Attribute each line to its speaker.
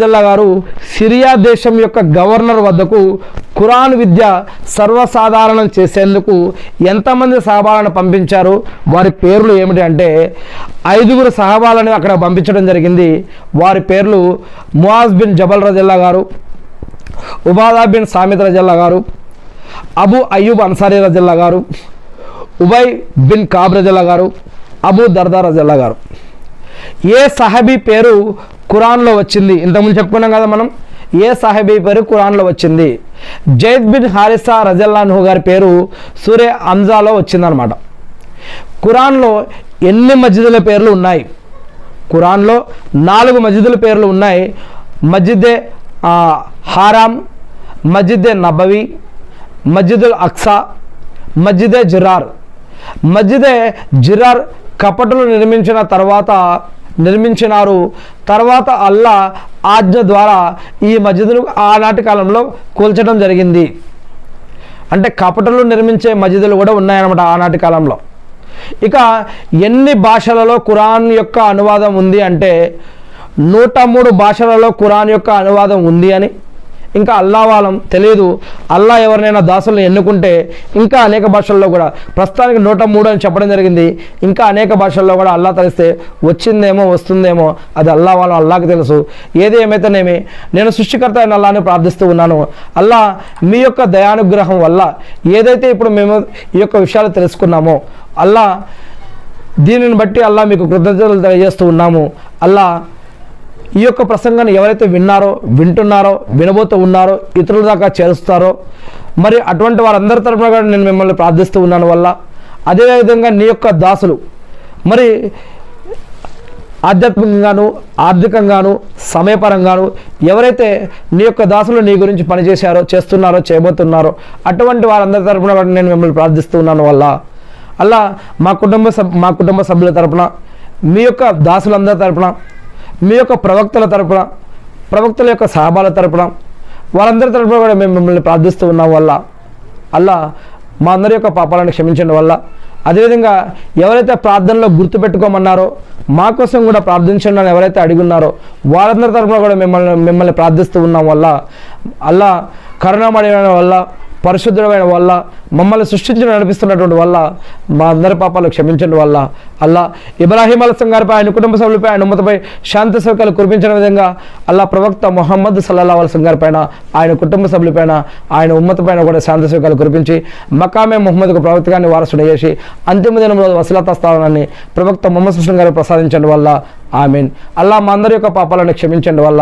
Speaker 1: జిల్లా గారు సిరియా దేశం యొక్క గవర్నర్ వద్దకు ఖురాన్ విద్య సర్వసాధారణం చేసేందుకు ఎంతమంది సహాబాలను పంపించారు, వారి పేర్లు ఏమిటి అంటే 5గురు సహాబాలను అక్కడ పంపించడం జరిగింది. వారి పేర్లు ముఆజ్ బిన్ జబల్ రజిల్లా గారు, ఉబాదా బిన్ సామిద్ రజిల్లా గారు, అబూ అయ్యూబ్ అన్సారీ రజిల్లా గారు, ఉబై బిన్ కాబ్ రజిల్లా గారు, అబూ దర్దా రజిల్లా గారు. ఏ సహాబీ పేరు ఖురాన్లో వచ్చింది? ఇంతకుముందు చెప్పుకున్నాం కదా మనం, ఏ సహాబీ పేరు ఖురాన్లో వచ్చింది? జైద్ బిన్ హారిసా రజల్లాహు గారి పేరు సూరే హంజాలో వచ్చిందనమాట. ఖురాన్లో ఎన్ని మస్జిదుల పేర్లు ఉన్నాయి? ఖురాన్లో 4 మస్జిదుల పేర్లు ఉన్నాయి. మస్జిదే హారామ్, మస్జిదే నబవి, మస్జిదుల్ అక్సా, మస్జిదే జిరార్. మస్జిదే జిరార్ కపటలు నిర్మించినారు. తర్వాత అల్లా ఆజ్ఞ ద్వారా ఈ మస్జిద్ను ఆనాటి కాలంలో కూల్చడం జరిగింది. అంటే కపటలు నిర్మించే మస్జిదులు కూడా ఉన్నాయన్నమాట ఆనాటి కాలంలో. ఇక ఎన్ని భాషలలో ఖురాన్ యొక్క అనువాదం ఉంది అంటే 103 భాషలలో ఖురాన్ యొక్క అనువాదం ఉంది అని. ఇంకా అల్లా వాళ్ళం తెలియదు. అల్లా ఎవరినైనా దాసులను ఎన్నుకుంటే ఇంకా అనేక భాషల్లో కూడా, ప్రస్తుతానికి 103 అని చెప్పడం జరిగింది. ఇంకా అనేక భాషల్లో కూడా అల్లా తెలిస్తే వచ్చిందేమో వస్తుందేమో, అది అల్లా వాళ్ళం, అల్లాకి తెలుసు. ఏది ఏమైతేనేమి నేను సృష్టికర్త అయిన అల్లాని ప్రార్థిస్తూ ఉన్నాను. అల్లా మీ యొక్క దయానుగ్రహం వల్ల ఏదైతే ఇప్పుడు మేము ఈ యొక్క విషయాలు తెలుసుకున్నామో, అల్లా దీనిని బట్టి అల్లా మీకు కృతజ్ఞతలు తెలియజేస్తూ ఉన్నాము. అల్లా ఈ యొక్క ప్రసంగాన్ని ఎవరైతే వింటున్నారో వినబోతూ ఉన్నారో, ఇతరుల దాకా చేరుస్తారో, మరి అటువంటి వారందరి తరపున కూడా నేను మిమ్మల్ని ప్రార్థిస్తూ ఉన్నాను వల్ల. అదేవిధంగా నీ యొక్క దాసులు మరి ఆధ్యాత్మికంగాను, ఆర్థికంగాను, సమయపరంగాను ఎవరైతే నీ యొక్క దాసులు నీ గురించి పనిచేశారో, చేస్తున్నారో, చేయబోతున్నారో, అటువంటి వారందరి తరపున కూడా నేను మిమ్మల్ని ప్రార్థిస్తూ ఉన్నాను వల్ల. అలా మా కుటుంబ సభ్యుల తరపున, మీ యొక్క దాసులందరి తరపున, మీ యొక్క ప్రవక్తల తరపున, ప్రవక్తల యొక్క సహాబాల తరపున, వారందరి తరపున కూడా మేము మిమ్మల్ని ప్రార్థిస్తూ ఉన్నాం వల్ల. అల్లా మా అందరి యొక్క పాపాలను క్షమించండి వల్ల. అదేవిధంగా ఎవరైతే ప్రార్థనలో గుర్తుపెట్టుకోమన్నారో, మా కోసం కూడా ప్రార్థించండి అని ఎవరైతే అడిగున్నారో వారందరి తరపున కూడా మిమ్మల్ని ప్రార్థిస్తూ ఉన్నాం వల్ల. అల్లా కరుణామయమైన వల్ల, పరిశుద్ధమైన వల్ల, మమ్మల్ని సృష్టించి నడిపిస్తున్నటువంటి వల్ల మా అందరి పాపాలు క్షమించండి వల్ల. అల్లా ఇబ్రాహీం అలైహిస్సలాం గారిపై, ఆయన కుటుంబ సభ్యులపై, ఆయన ఉమ్మతపై శాంతి సౌఖ్యాలు కురిపించిన విధంగా అల్లా ప్రవక్త ముహమ్మద్ సల్లల్లాహు అలైహి వసల్లం గారిపైన, ఆయన కుటుంబ సభ్యులపైన, ఆయన ఉమ్మతపైన కూడా శాంతి సౌఖ్యాలు కురిపించి మకామే ముహమ్మద్కు ప్రవక్తగాన్ని వారసుడు చేసి అంతిమ దినంలో వసీలతా స్థానాన్ని ప్రవక్త ముహమ్మద్ సల్లల్లాహు అలైహి వసల్లం గారికి ప్రసాదించండి వల్ల. ఆమీన్. అల్లా మా అందరి యొక్క పాపాలను క్షమించండి వల్ల.